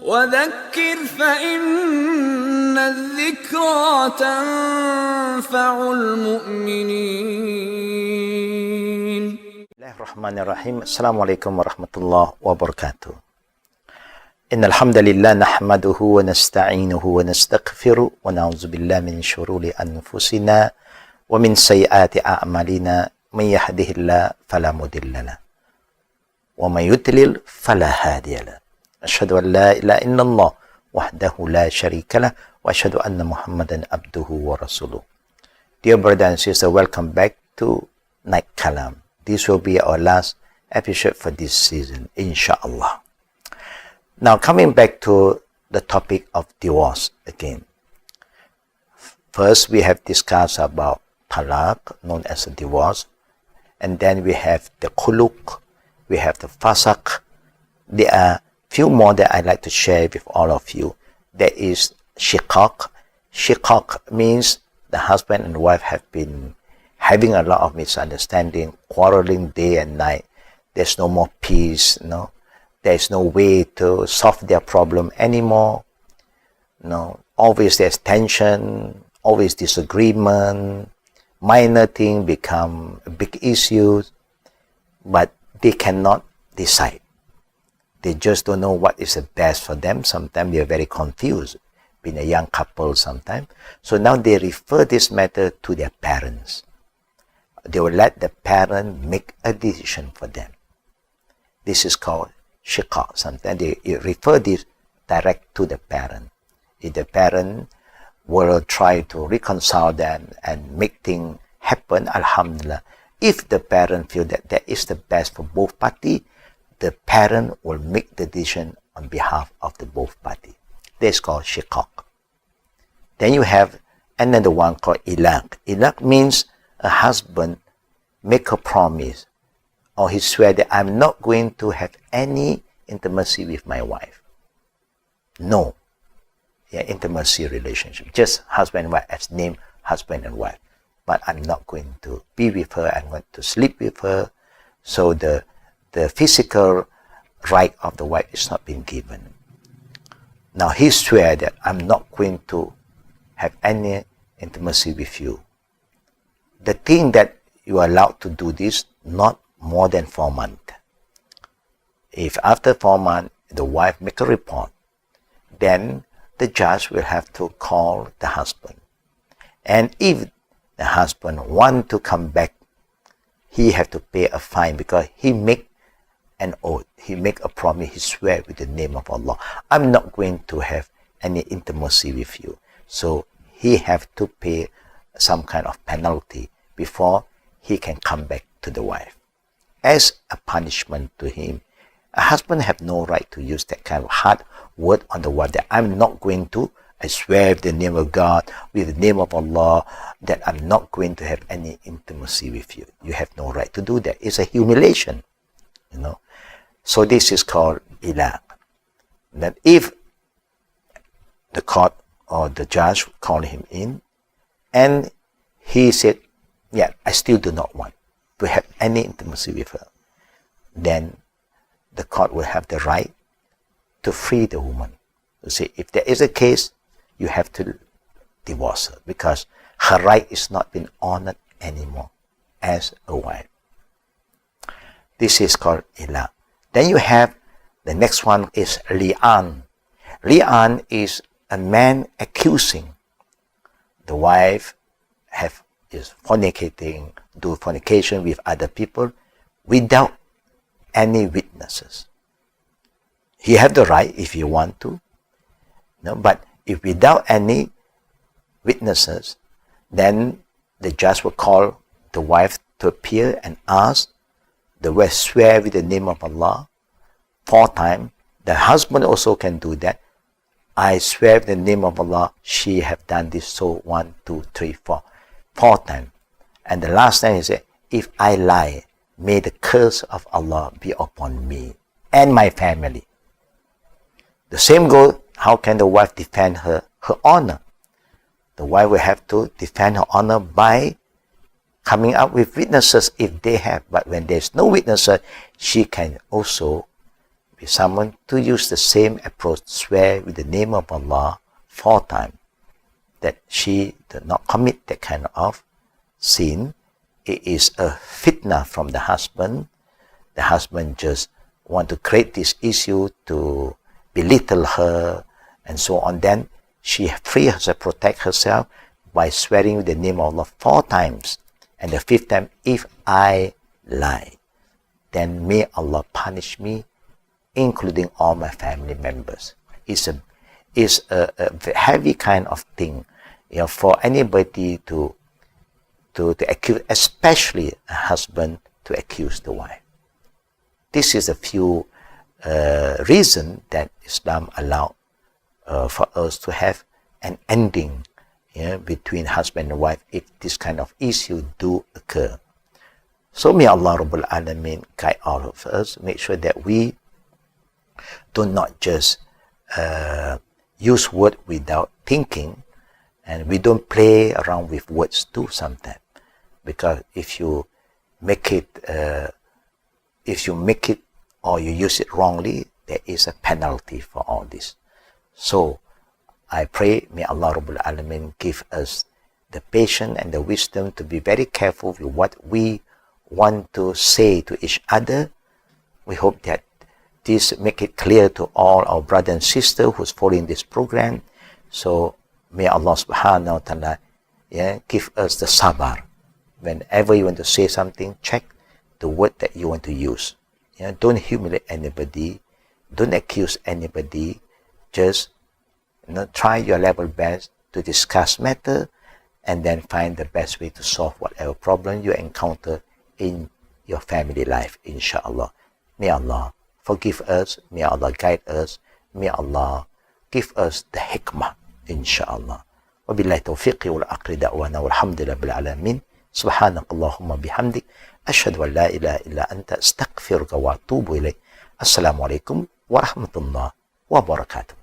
وذكر فإن الذكرى تنفع المؤمنين. Bismillahirrahmanirrahim. Assalamualaikum warahmatullahi wabarakatuh. Innal hamdalillah nahmaduhu wa nasta'inuhu wa nastaghfiruh wa na'udzu billahi min shururi anfusina wa min sayyiati a'malina. May yahdihillahu fala mudilla lahu wa may yudlil fala hadiya lahu. Asyhadu an la ilaha illallah wahdahu la syarika lah wa asyhadu anna Muhammadan abduhu wa rasuluh. Dear brothers and sisters, welcome back to Night Kalam. This will be our last episode for this season, inshallah. Now, coming back to the topic of divorce again. First, we have discussed about talaq, known as a divorce. And then we have the khuluq, we have the fasaq. There are few more that I'd like to share with all of you. There is shiqaq. Shiqaq means the husband and wife have been having a lot of misunderstanding, quarreling day and night. There's no more peace, no. There's no way to solve their problem anymore. No, always there's tension, always disagreement. Minor things become big issues, but they cannot decide. They just don't know what is the best for them. Sometimes they are very confused, being a young couple sometimes. So now they refer this matter to their parents. They will let the parent make a decision for them. This is called shiqaq. Sometimes they refer this direct to the parent. If the parent will try to reconcile them and make things happen, alhamdulillah. If the parent feel that that is the best for both parties, the parent will make the decision on behalf of the both parties. This is called shiqaq. Then you have another one called ilaq. Ilaq means a husband make a promise or he swear that I'm not going to have any intimacy with my wife. No. Yeah, intimacy relationship. Just husband and wife, as name husband and wife. But I'm not going to be with her, I'm going to sleep with her. So the physical right of the wife is not being given. Now he swear that I'm not going to have any intimacy with you. The thing that you are allowed to do this, not more than 4 months. If after 4 months the wife make a report, then the judge will have to call the husband. And if the husband want to come back, he have to pay a fine because he make an oath, he make a promise, he swear with the name of Allah, I'm not going to have any intimacy with you. So he have to pay some kind of penalty before he can come back to the wife. As a punishment to him, a husband have no right to use that kind of hard word on the wife that I'm not going to, I swear with the name of God, with the name of Allah, that I'm not going to have any intimacy with you. You have no right to do that. It's a humiliation, you know. So this is called ilaq. That if the court or the judge called him in and he said, yeah, I still do not want to have any intimacy with her, then the court will have the right to free the woman. You see, if there is a case, you have to divorce her because her right is not being honored anymore as a wife. This is called ilaq. Then you have the next one is li'an. Li'an is a man accusing the wife is fornicating, do fornication with other people without any witnesses. He have the right if you want to, no, but if without any witnesses, then the judge will call the wife to appear and ask the wife swear with the name of Allah 4 times. The husband also can do that. I swear with the name of Allah, she have done this, so 1, 2, 3, 4. 4 times. And the last time he said, if I lie, may the curse of Allah be upon me and my family. The same goes, how can the wife defend her honor? The wife will have to defend her honor by coming up with witnesses if they have. But when there's no witnesses, she can also with someone to use the same approach, swear with the name of Allah 4 times, that she did not commit that kind of sin. It is a fitna from the husband. The husband just want to create this issue to belittle her and so on. Then she free herself, protect herself by swearing with the name of Allah 4 times. And the 5th time, if I lie, then may Allah punish me, including all my family members. It's a heavy kind of thing, for anybody to accuse, especially a husband, to accuse the wife. This is a few reasons that Islam allowed for us to have an ending between husband and wife if this kind of issue do occur. So may Allah Rabbul Alameen guide all of us, make sure that we do not just use word without thinking, and we don't play around with words too sometimes, because if you make it or you use it wrongly, there is a penalty for all this. So I pray, may Allah Rabbul Alameen give us the patience and the wisdom to be very careful with what we want to say to each other. We hope that this make it clear to all our brothers and sisters who's following this program. So may Allah subhanahu wa ta'ala give us the sabar. Whenever you want to say something, check the word that you want to use. Don't humiliate anybody, don't accuse anybody, just try your level best to discuss matter and then find the best way to solve whatever problem you encounter in your family life, inshallah. May Allah forgive us, may Allah guide us, may Allah give us the hikmah, inshallah. Wabillahi tawfiqi wal aqli da'wana walhamdulillah bil alamin. Subhanakallahumma bihamdik, ashhadu an la ilaha illa anta, astaghfiruka wa atubu ilayk. Assalamu alaikum warahmatullahi wabarakatuh.